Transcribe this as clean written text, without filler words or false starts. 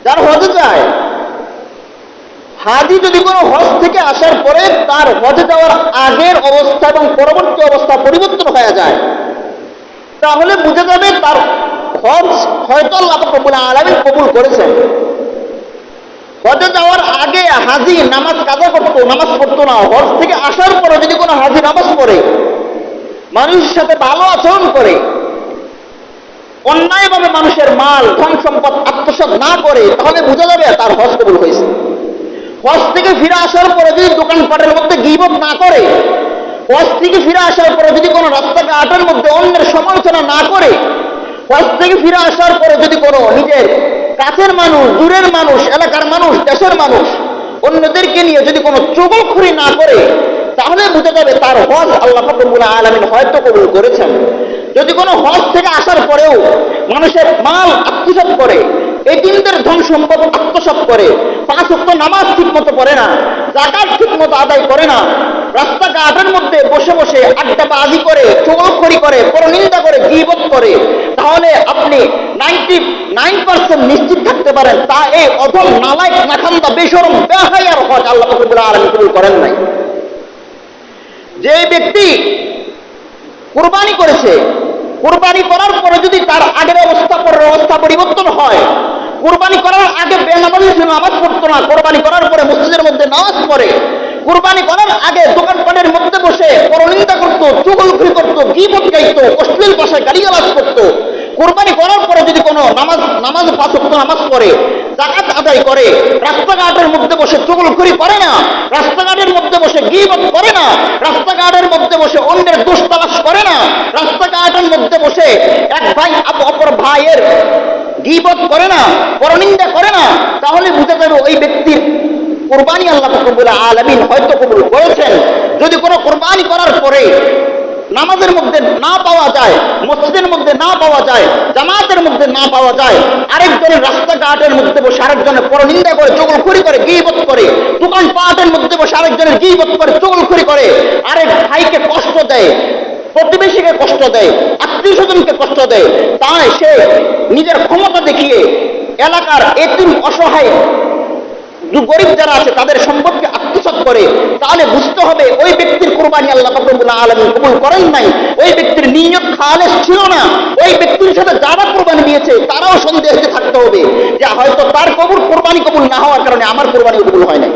যারা হজে যায়, হাজি যদি কোনো হজ থেকে আসার পরে তার হজে যাওয়ার আগের অবস্থা এবং পরবর্তী অবস্থা পরিবর্তন হয়ে যায়, তাহলে বুঝে যাবে তার হজ হয়তো আল্লাহ রাব্বুল আলামিন কবুল করেছেন। হজে যাওয়ার আগে হাজি নামাজ কাজা করতো, নামাজ পড়তো না। হজ থেকে আসার পরে যদি কোনো হাজি নামাজ পড়ে, মানুষের সাথে ভালো আচরণ করে, অন্যায়ভাবে মানুষের মাল ধন সম্পদ আত্মসাৎ না করে, তাহলে বোঝা যাবে তার হজ কবুল হয়েছে। হজ থেকে ফিরে আসার পরে যদি দোকানপাটের মধ্যে গীবত না করে, হজ থেকে ফিরে আসার পরে যদি কোনো রাস্তাঘাটের মধ্যে অন্যের সমালোচনা না করে, হজ থেকে ফিরে আসার পরে যদি কোনো নিজের কাছের মানুষ, দূরের মানুষ, এলাকার মানুষ, দেশের মানুষ, অন্যদেরকে নিয়ে যদি কোনো চুগলখড়ি না করে, তাহলে বোঝা যাবে তার হজ আল্লাহ রাব্বুল আলামিন হয়তো কবুল করেছেন। যদি কোনো হজ থেকে আসার পরেও মানুষের মাল আত্মসাৎ করে, এতিমদের ধন সম্পদ আত্মসাৎ করে, 5 ওয়াক্ত নামাজ ঠিক মতো পড়ে না, যাকাত ঠিক মতো আদায় করে না, রাস্তাঘাটের মধ্যে বসে বসে আড্ডাবাজি করে, চুগলখড়ি করে, পরনিন্দা করে, গীবত করে, তাহলে আপনি 99% নিশ্চিত থাকতে পারেন তা এই অধম নালায়েক নাখান্দা বেশরম বেহায়ার হজ আল্লাহ রাব্বুল আলামিন কবুল করেন নাই। যে ব্যক্তি কুরবানি করেছে, কুরবানি করার পরে যদি তার আগের অবস্থা পরের অবস্থা পরিবর্তন হয়, কুরবানি করার আগে বেনামাজি ছিল, নামাজ পড়তো না, কুরবানি করার পরে মসজিদের মধ্যে নামাজ পড়ে, কুরবানি করার আগে দোকানপাটের মধ্যে বসে পরনিন্দা করতো, চুগলখড়ি করতো, গীবত গাইতো, অশ্লীল ভাষায় গালিগালাজ করতো, কুরবানি করার পরে যদি কোনো নামাজ 5 ওয়াক্ত নামাজ পড়ে, যাকাত আদায় করে, রাস্তাঘাটের মধ্যে বসে চুগলখড়ি করে না, রাস্তাঘাটের মধ্যে বসে গীবত করে না, রাস্তাঘাটের মধ্যে বসে অন্যের দোষ তালাশ করে না, রাস্তাঘাটের মধ্যে বসে এক ভাই অপর ভাইয়ের গীবত করে না, পরনিন্দা করে না, তাহলে বুঝে যাবে ওই ব্যক্তির কুরবানি আল্লাহ রাব্বুল আলামিন হয়তো কবুল করেছেন। যদি কোনো কুরবানি করার পরে নামাজের মধ্যে না পাওয়া যায়, মসজিদের মধ্যে না পাওয়া যায়, জামাতের মধ্যে না পাওয়া যায়, আরেকজনের রাস্তাঘাটের মধ্যে বসে আরেকজনের পরনিন্দা করে, চুগলখড়ি করে, গীবত করে, দোকানপাটের মধ্যে বসে আরেকজনের গীবত করে, চুগলখড়ি করে, আরেক ভাইকে কষ্ট দেয়, প্রতিবেশীকে কষ্ট দেয়, আত্মীয় স্বজনকে কষ্ট দেয়, তাই সে নিজের ক্ষমতা দেখিয়ে এলাকার এতিম অসহায় গরিব যারা আছে তাদের সম্পদকে আত্মসাৎ করে, তাহলে বুঝতে হবে ওই ব্যক্তির কুরবানি আল্লাহ রাব্বুল আলামিন কবুল করেন নাই। ওই ব্যক্তির নিয়ত খালেস ছিল না। ওই ব্যক্তির সাথে যারা কুরবানি দিয়েছে তারাও সন্দেহে থাকতে হবে যে হয়তো তার কুরবানি কবুল না হওয়ার কারণে আমার কুরবানি কবুল হয় নাই।